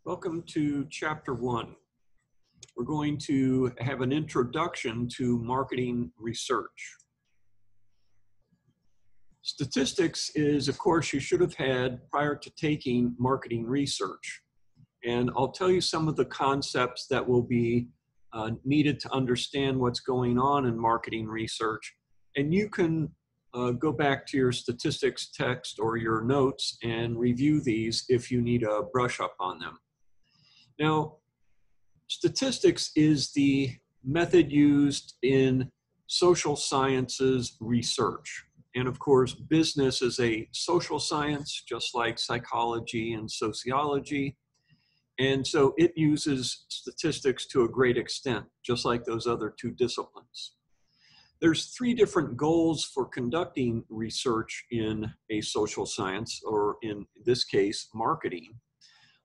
Welcome to Chapter 1. We're going to have an introduction to marketing research. Statistics is a course you should have had prior to taking marketing research. And I'll tell you some of the concepts that will be needed to understand what's going on in marketing research. And you can go back to your statistics text or your notes and review these if you need a brush up on them. Now, statistics is the method used in social sciences research. And of course, business is a social science, just like psychology and sociology. And so it uses statistics to a great extent, just like those other two disciplines. There's three different goals for conducting research in a social science, or in this case, marketing.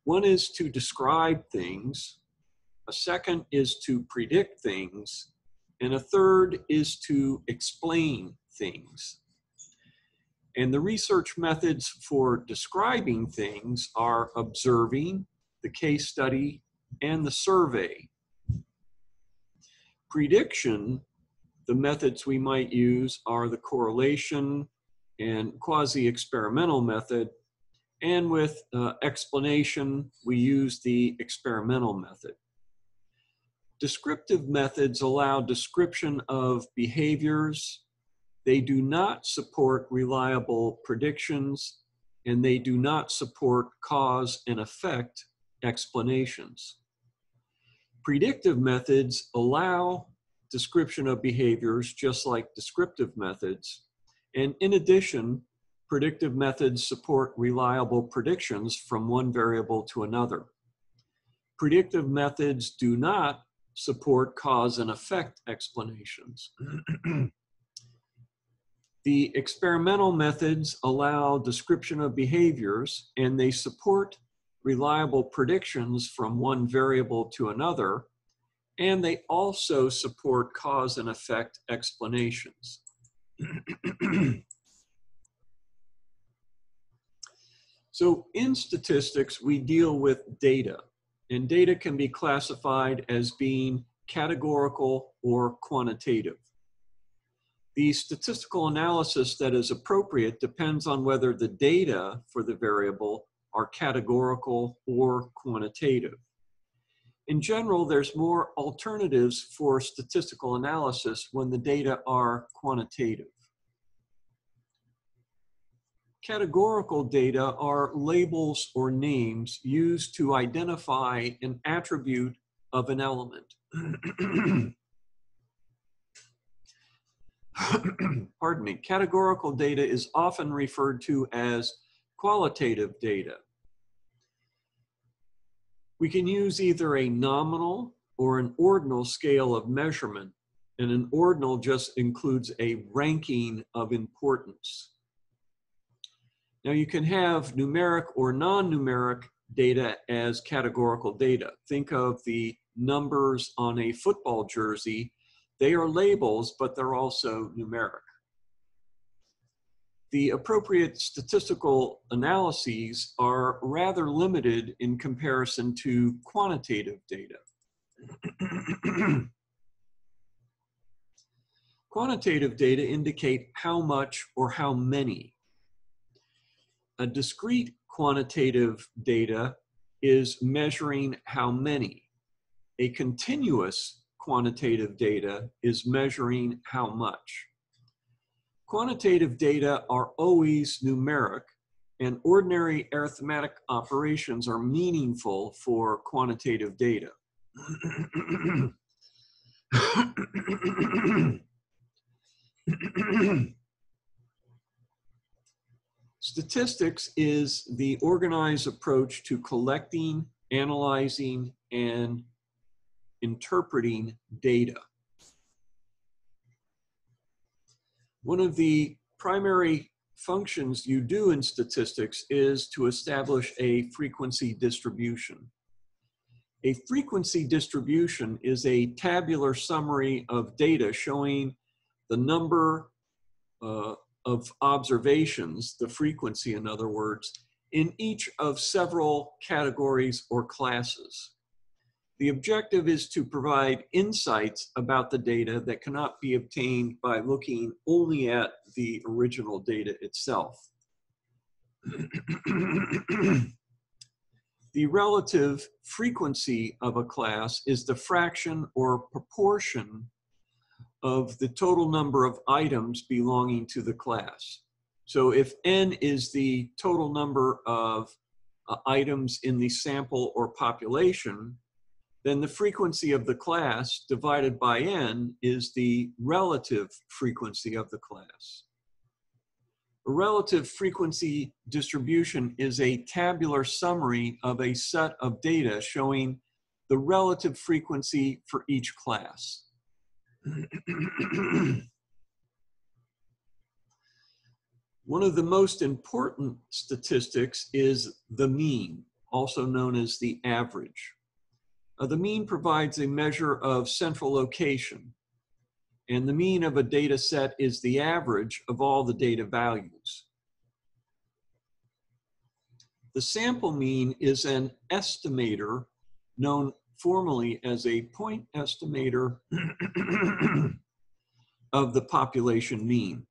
One is to describe things, a second is to predict things, and a third is to explain things. And the research methods for describing things are observing, the case study, and the survey. Prediction, the methods we might use are the correlation and quasi-experimental method. And with explanation, we use the experimental method. Descriptive methods allow description of behaviors. They do not support reliable predictions, and they do not support cause and effect explanations. Predictive methods allow description of behaviors just like descriptive methods. And in addition, predictive methods support reliable predictions from one variable to another. Predictive methods do not support cause and effect explanations. The experimental methods allow description of behaviors, and they support reliable predictions from one variable to another, and they also support cause and effect explanations. So in statistics, we deal with data, and data can be classified as being categorical or quantitative. The statistical analysis that is appropriate depends on whether the data for the variable are categorical or quantitative. In general, there's more alternatives for statistical analysis when the data are quantitative. Categorical data are labels or names used to identify an attribute of an element. Pardon me. Categorical data is often referred to as qualitative data. We can use either a nominal or an ordinal scale of measurement, and an ordinal just includes a ranking of importance. Now you can have numeric or non-numeric data as categorical data. Think of the numbers on a football jersey. They are labels, but they're also numeric. The appropriate statistical analyses are rather limited in comparison to quantitative data. Quantitative data indicate how much or how many. A discrete quantitative data is measuring how many. A continuous quantitative data is measuring how much. Quantitative data are always numeric, and ordinary arithmetic operations are meaningful for quantitative data. Statistics is the organized approach to collecting, analyzing, and interpreting data. One of the primary functions you do in statistics is to establish a frequency distribution. A frequency distribution is a tabular summary of data showing the number of observations, the frequency in other words, in each of several categories or classes. The objective is to provide insights about the data that cannot be obtained by looking only at the original data itself. The relative frequency of a class is the fraction or proportion of the total number of items belonging to the class. So if n is the total number of items in the sample or population, then the frequency of the class divided by n is the relative frequency of the class. A relative frequency distribution is a tabular summary of a set of data showing the relative frequency for each class. One of the most important statistics is the mean, also known as the average. The mean provides a measure of central location, and the mean of a data set is the average of all the data values. The sample mean is an estimator known formally as a point estimator of the population mean.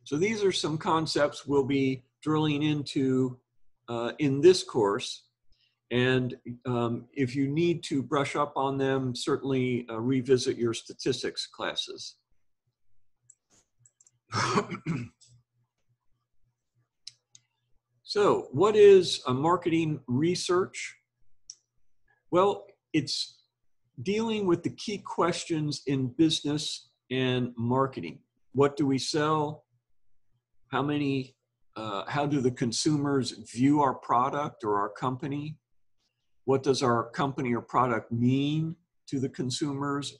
So these are some concepts we'll be drilling into in this course. And if you need to brush up on them, certainly revisit your statistics classes. So what is a marketing research? Well, it's dealing with the key questions in business and marketing. What do we sell? How do the consumers view our product or our company? What does our company or product mean to the consumers?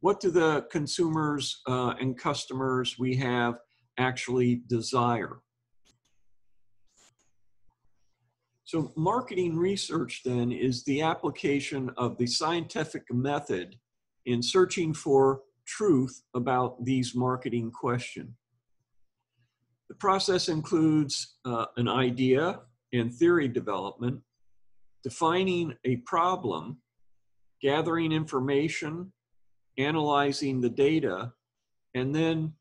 What do the consumers and customers we have actually desire? So marketing research then is the application of the scientific method in searching for truth about these marketing questions. The process includes an idea and theory development, defining a problem, gathering information, analyzing the data, and then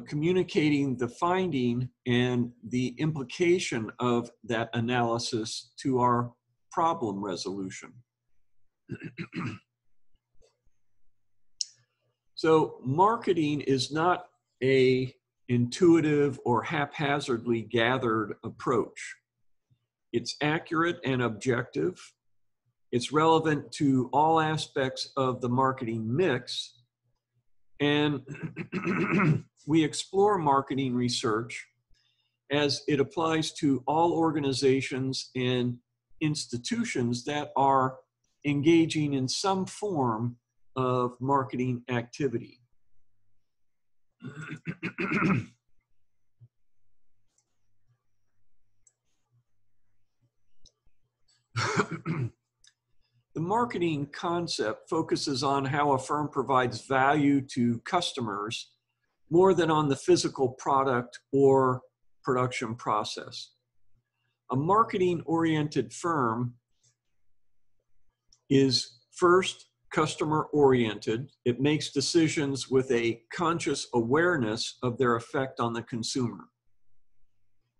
communicating the finding and the implication of that analysis to our problem resolution. So marketing is not an intuitive or haphazardly gathered approach. It's accurate and objective. It's relevant to all aspects of the marketing mix. And we explore marketing research as it applies to all organizations and institutions that are engaging in some form of marketing activity. The marketing concept focuses on how a firm provides value to customers more than on the physical product or production process. A marketing-oriented firm is first customer-oriented. It makes decisions with a conscious awareness of their effect on the consumer.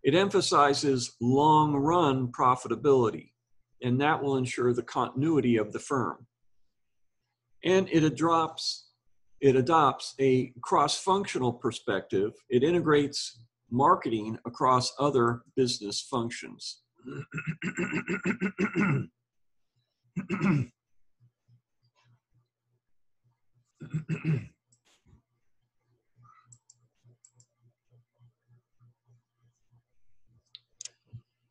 It emphasizes long-run profitability, and that will ensure the continuity of the firm. And it adopts a cross-functional perspective. It integrates marketing across other business functions.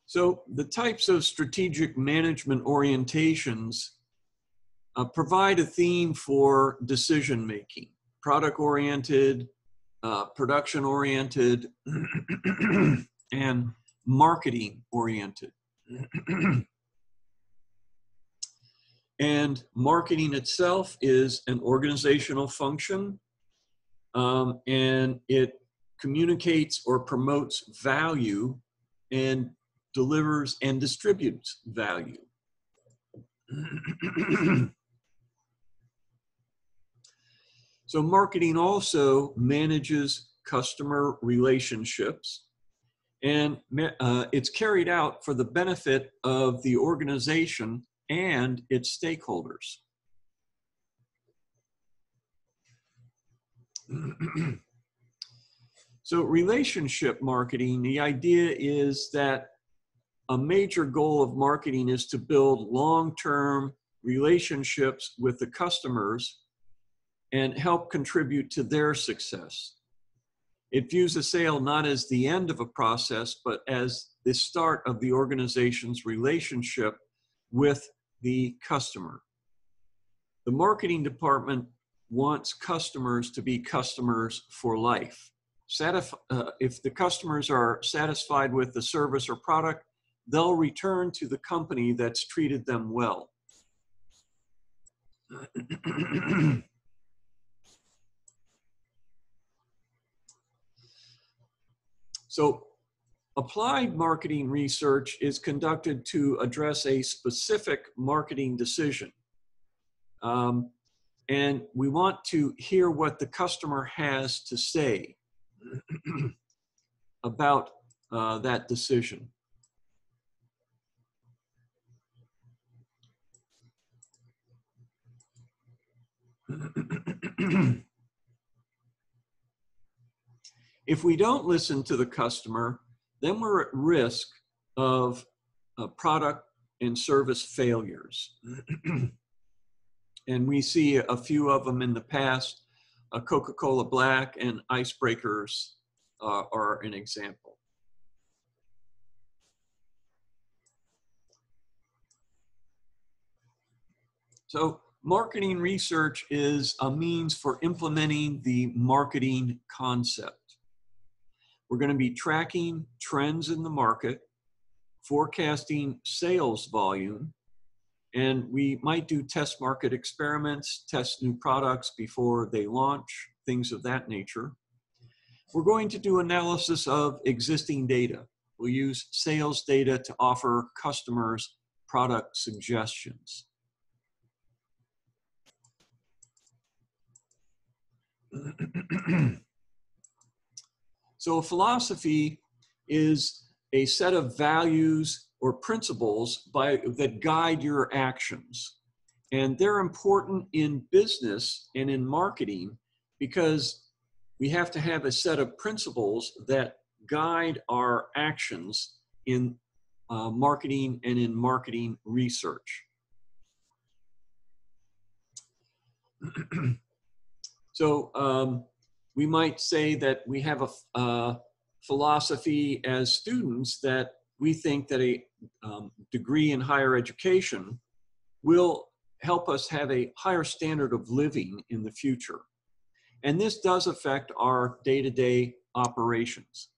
So the types of strategic management orientations provide a theme for decision-making: product-oriented, production-oriented, and marketing-oriented. And marketing itself is an organizational function, and it communicates or promotes value and delivers and distributes value. So marketing also manages customer relationships, and it's carried out for the benefit of the organization and its stakeholders. So relationship marketing, the idea is that a major goal of marketing is to build long-term relationships with the customers and help contribute to their success. It views a sale not as the end of a process, but as the start of the organization's relationship with the customer. The marketing department wants customers to be customers for life. If the customers are satisfied with the service or product, they'll return to the company that's treated them well. So applied marketing research is conducted to address a specific marketing decision. And we want to hear what the customer has to say about that decision. If we don't listen to the customer, then we're at risk of product and service failures. And we see a few of them in the past. Coca-Cola Black and icebreakers are an example. So marketing research is a means for implementing the marketing concept. We're going to be tracking trends in the market, forecasting sales volume, and we might do test market experiments, test new products before they launch, things of that nature. We're going to do analysis of existing data. We'll use sales data to offer customers product suggestions. So a philosophy is a set of values or principles that guide your actions. And they're important in business and in marketing because we have to have a set of principles that guide our actions in marketing and in marketing research. So we might say that we have a philosophy as students that we think that a degree in higher education will help us have a higher standard of living in the future. And this does affect our day-to-day operations.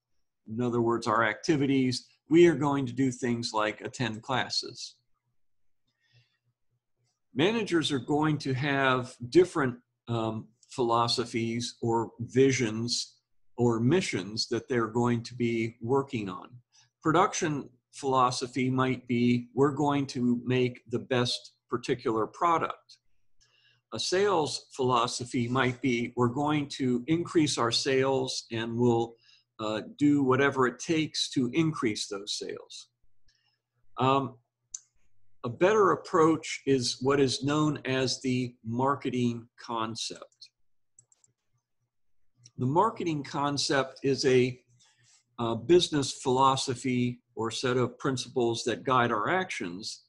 In other words, our activities. We are going to do things like attend classes. Managers are going to have different philosophies or visions or missions that they're going to be working on. Production philosophy might be, we're going to make the best particular product. A sales philosophy might be, we're going to increase our sales and we'll do whatever it takes to increase those sales. A better approach is what is known as the marketing concept. The marketing concept is a business philosophy or set of principles that guide our actions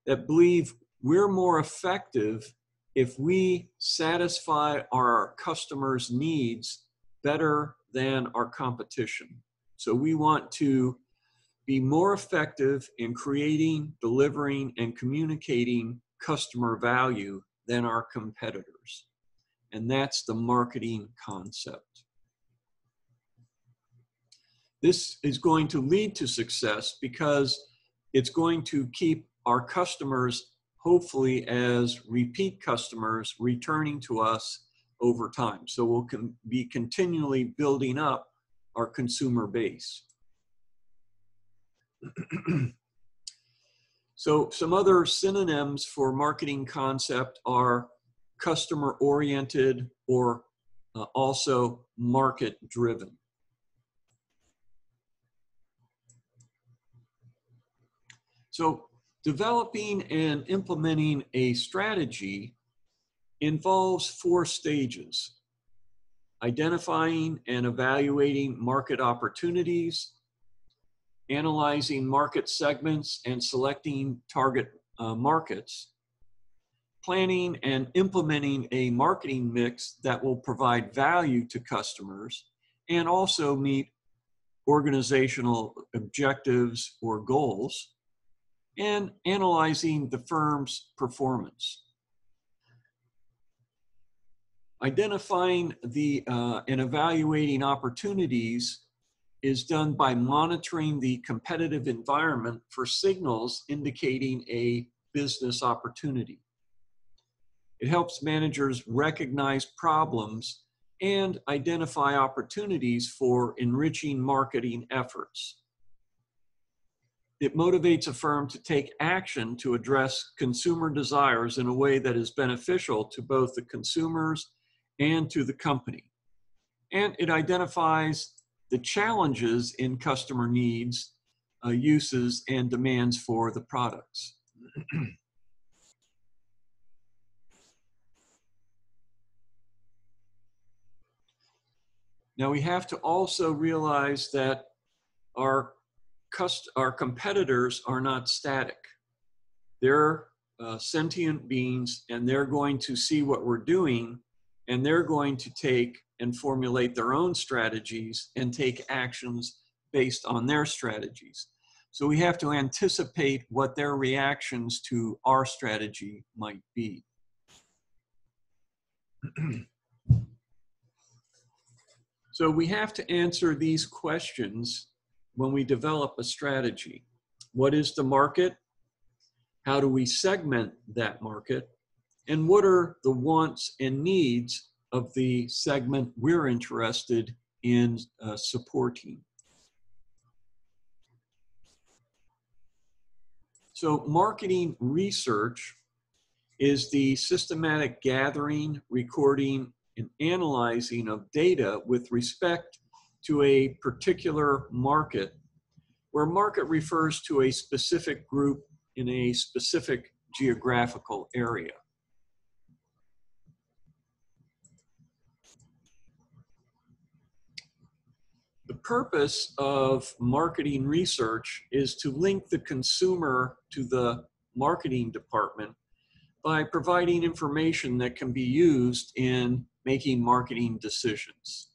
that believe we're more effective if we satisfy our customers' needs better than our competition. So we want to be more effective in creating, delivering, and communicating customer value than our competitors. And that's the marketing concept. This is going to lead to success because it's going to keep our customers, hopefully as repeat customers, returning to us over time. So we'll be continually building up our consumer base. So some other synonyms for marketing concept are customer-oriented or also market-driven. So developing and implementing a strategy involves 4 stages: identifying and evaluating market opportunities, analyzing market segments and selecting target markets, planning and implementing a marketing mix that will provide value to customers and also meet organizational objectives or goals, and analyzing the firm's performance. Identifying and evaluating opportunities is done by monitoring the competitive environment for signals indicating a business opportunity. It helps managers recognize problems and identify opportunities for enriching marketing efforts. It motivates a firm to take action to address consumer desires in a way that is beneficial to both the consumers and to the company. And it identifies the challenges in customer needs, uses, and demands for the products. Now we have to also realize that our competitors are not static. They're sentient beings, and they're going to see what we're doing, and they're going to take and formulate their own strategies and take actions based on their strategies. So we have to anticipate what their reactions to our strategy might be. So we have to answer these questions when we develop a strategy. What is the market? How do we segment that market? And what are the wants and needs of the segment we're interested in supporting? So marketing research is the systematic gathering, recording, and analyzing of data with respect to a particular market, where market refers to a specific group in a specific geographical area. The purpose of marketing research is to link the consumer to the marketing department by providing information that can be used in making marketing decisions.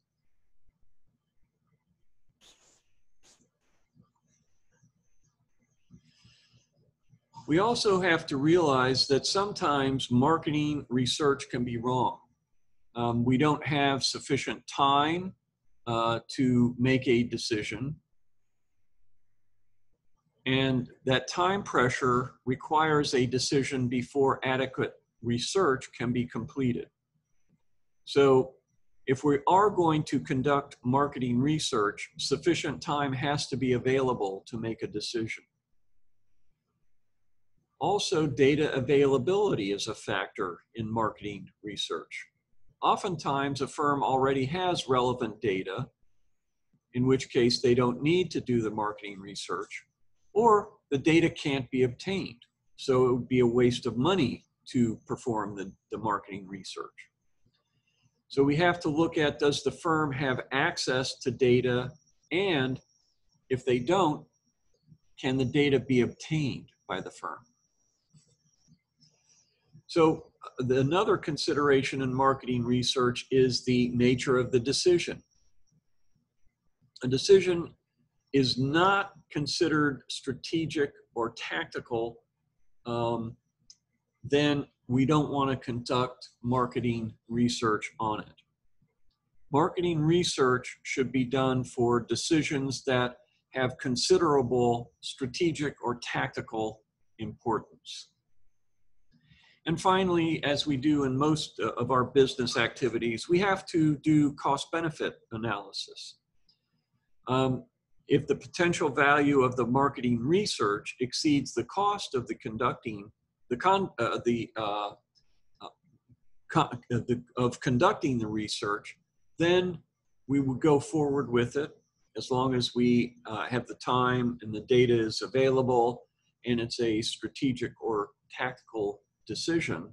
We also have to realize that sometimes marketing research can be wrong. We don't have sufficient time to make a decision, and that time pressure requires a decision before adequate research can be completed. So if we are going to conduct marketing research, sufficient time has to be available to make a decision. Also, data availability is a factor in marketing research. Oftentimes, a firm already has relevant data, in which case they don't need to do the marketing research, or the data can't be obtained. So it would be a waste of money to perform the marketing research. So we have to look at, does the firm have access to data? And if they don't, can the data be obtained by the firm? So another consideration in marketing research is the nature of the decision. A decision is not considered strategic or tactical, then we don't want to conduct marketing research on it. Marketing research should be done for decisions that have considerable strategic or tactical importance. And finally, as we do in most of our business activities, we have to do cost-benefit analysis. If the potential value of the marketing research exceeds the cost of the conducting the research, then we would go forward with it as long as we have the time and the data is available and it's a strategic or tactical decision.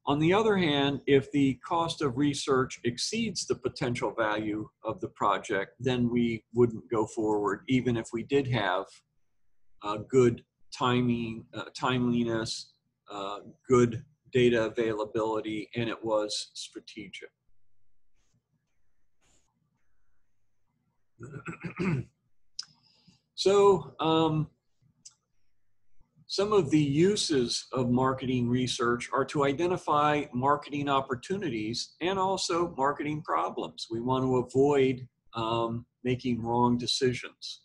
On the other hand, if the cost of research exceeds the potential value of the project, then we wouldn't go forward, even if we did have good timing, timeliness, good data availability, and it was strategic. So some of the uses of marketing research are to identify marketing opportunities and also marketing problems. We want to avoid making wrong decisions.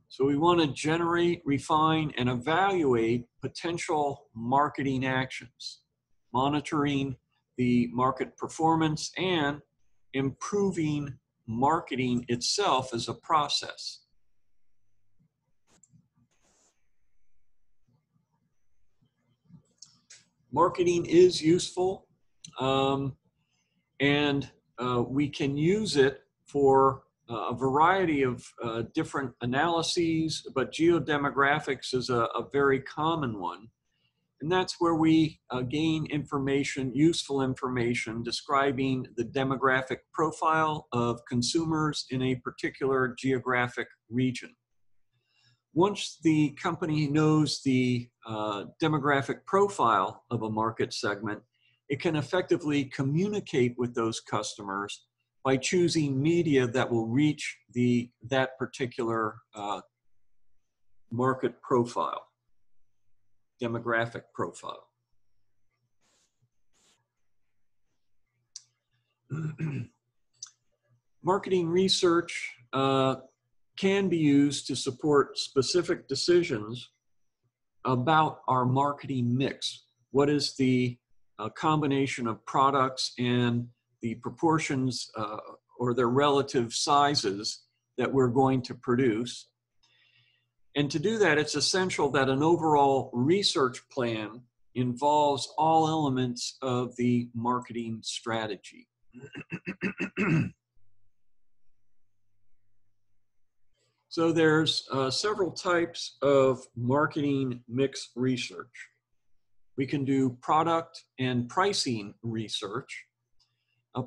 So we want to generate, refine, and evaluate potential marketing actions, monitoring the market performance and improving marketing itself as a process. Marketing is useful, and we can use it for a variety of different analyses, but geodemographics is a very common one. And that's where we gain information, useful information, describing the demographic profile of consumers in a particular geographic region. Once the company knows the demographic profile of a market segment, it can effectively communicate with those customers by choosing media that will reach that particular market profile, demographic profile. Marketing research can be used to support specific decisions about our marketing mix. What is the combination of products and the proportions or their relative sizes that we're going to produce? And to do that, it's essential that an overall research plan involves all elements of the marketing strategy. So there's several types of marketing mix research. We can do product and pricing research.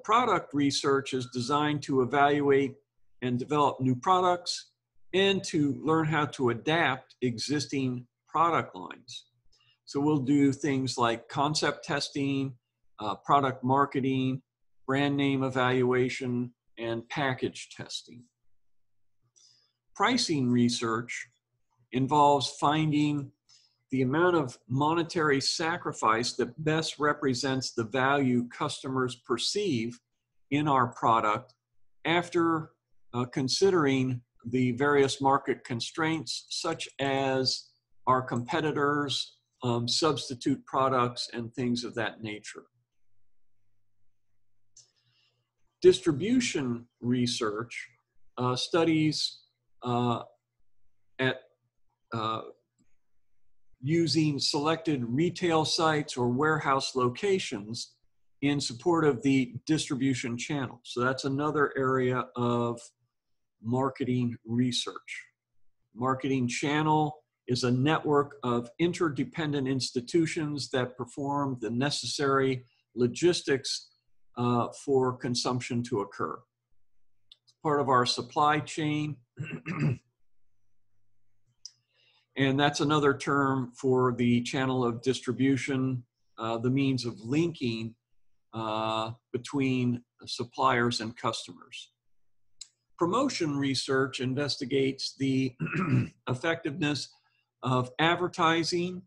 Product research is designed to evaluate and develop new products and to learn how to adapt existing product lines. So we'll do things like concept testing, product marketing, brand name evaluation, and package testing. Pricing research involves finding the amount of monetary sacrifice that best represents the value customers perceive in our product after considering the various market constraints, such as our competitors, substitute products, and things of that nature. Distribution research studies using selected retail sites or warehouse locations in support of the distribution channel. So that's another area of marketing research. Marketing channel is a network of interdependent institutions that perform the necessary logistics for consumption to occur. It's part of our supply chain. And that's another term for the channel of distribution, the means of linking between suppliers and customers. Promotion research investigates the effectiveness of advertising,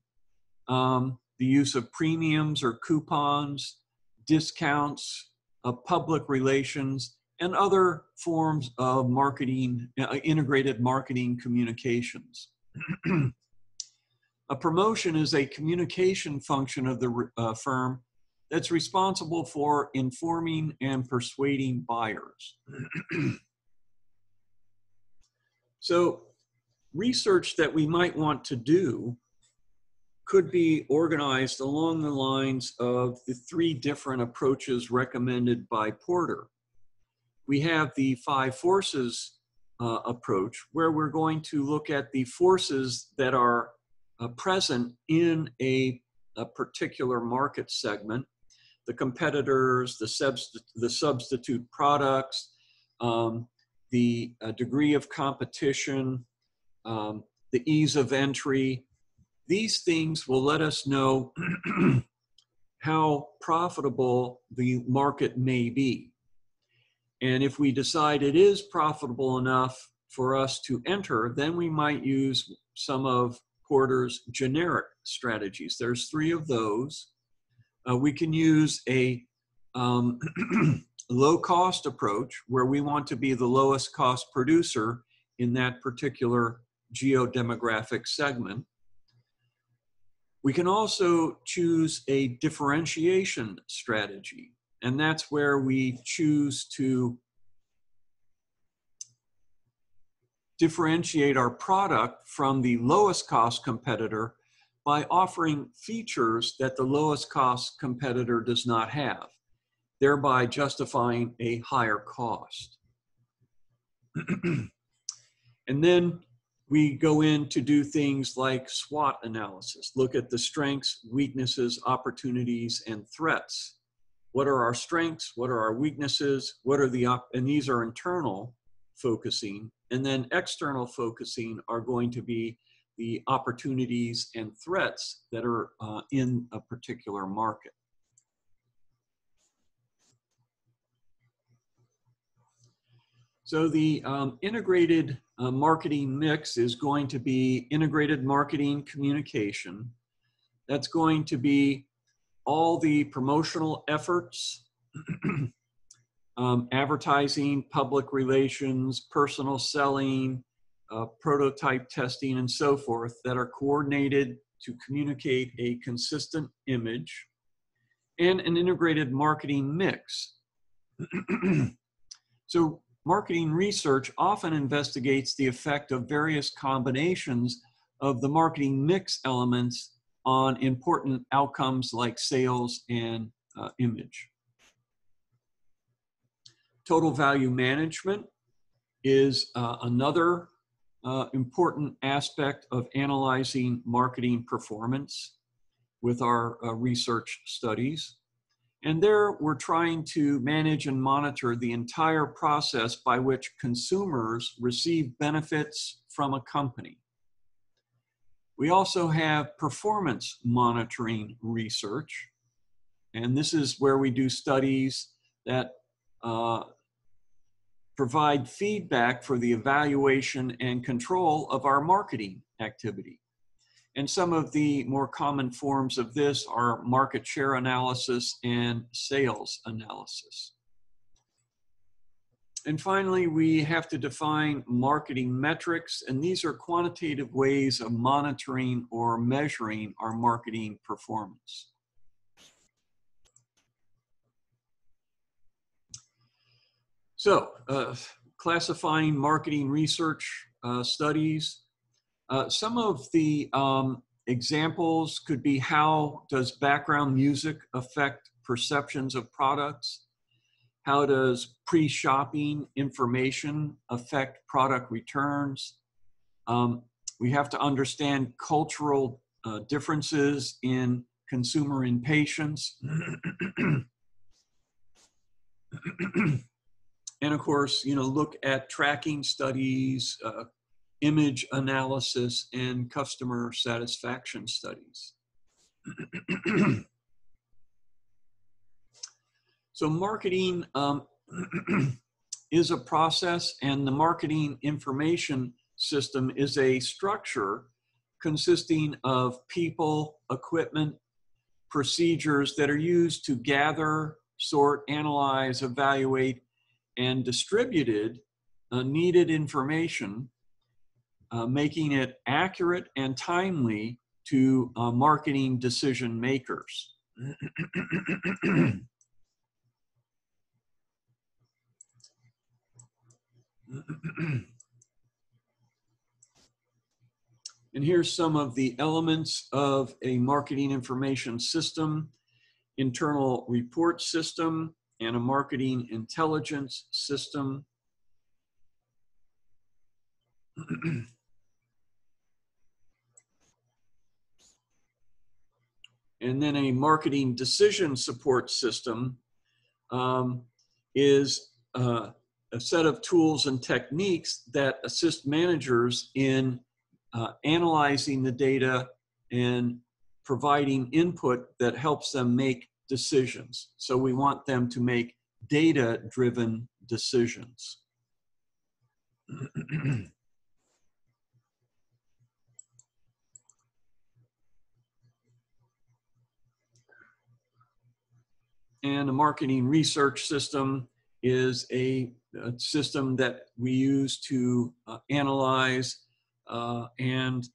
the use of premiums or coupons, discounts, public relations, and other forms of marketing, integrated marketing communications. A promotion is a communication function of the firm that's responsible for informing and persuading buyers. So research that we might want to do could be organized along the lines of the 3 different approaches recommended by Porter. We have the 5 forces approach, where we're going to look at the forces that are present in a particular market segment, the competitors, the substitute products, the degree of competition, the ease of entry. These things will let us know how profitable the market may be. And if we decide it is profitable enough for us to enter, then we might use some of Porter's generic strategies. There's 3 of those. We can use a low-cost approach, where we want to be the lowest cost producer in that particular geodemographic segment. We can also choose a differentiation strategy, and that's where we choose to differentiate our product from the lowest cost competitor by offering features that the lowest cost competitor does not have, thereby justifying a higher cost. And then we go in to do things like SWOT analysis, look at the strengths, weaknesses, opportunities, and threats. What are our strengths? What are our weaknesses? What are and these are internal focusing. And then external focusing are going to be the opportunities and threats that are in a particular market. So the integrated marketing mix is going to be integrated marketing communication. That's going to be all the promotional efforts, advertising, public relations, personal selling, prototype testing, and so forth, that are coordinated to communicate a consistent image, and an integrated marketing mix. So marketing research often investigates the effect of various combinations of the marketing mix elements on important outcomes like sales and image. Total value management is another important aspect of analyzing marketing performance with our research studies. And there we're trying to manage and monitor the entire process by which consumers receive benefits from a company. We also have performance monitoring research, and this is where we do studies that provide feedback for the evaluation and control of our marketing activity. And some of the more common forms of this are market share analysis and sales analysis. And finally, we have to define marketing metrics, and these are quantitative ways of monitoring or measuring our marketing performance. So, classifying marketing research studies. Some of the examples could be: how does background music affect perceptions of products? How does pre-shopping information affect product returns? We have to understand cultural differences in consumer impatience. And of course, look at tracking studies, image analysis, and customer satisfaction studies. So marketing is a process, and the marketing information system is a structure consisting of people, equipment, procedures that are used to gather, sort, analyze, evaluate, and distributed needed information, making it accurate and timely to marketing decision makers. And here's some of the elements of a marketing information system: internal report system and a marketing intelligence system. And then a marketing decision support system is a set of tools and techniques that assist managers in analyzing the data and providing input that helps them make decisions. So we want them to make data-driven decisions. And a marketing research system is a system that we use to analyze and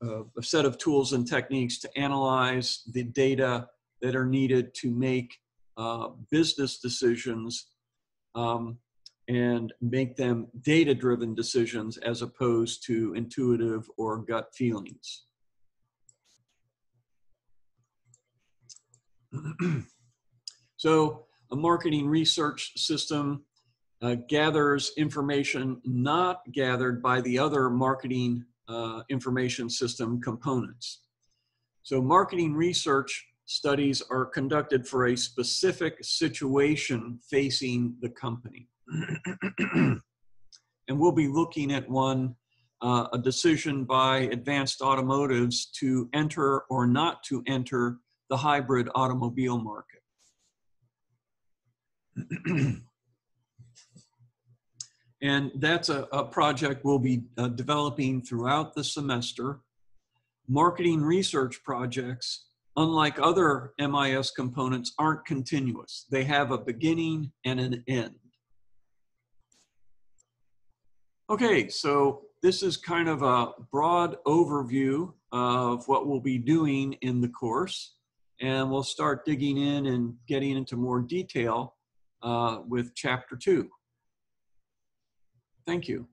a set of tools and techniques to analyze the data that are needed to make business decisions and make them data-driven decisions as opposed to intuitive or gut feelings. So a marketing research system gathers information not gathered by the other marketing information system components. So marketing research studies are conducted for a specific situation facing the company. And we'll be looking at one, a decision by Advanced Automotives to enter or not to enter the hybrid automobile market. And that's a project we'll be developing throughout the semester. Marketing research projects, unlike other MIS components, aren't continuous. They have a beginning and an end. Okay, so this is kind of a broad overview of what we'll be doing in the course. And we'll start digging in and getting into more detail with Chapter 2. Thank you.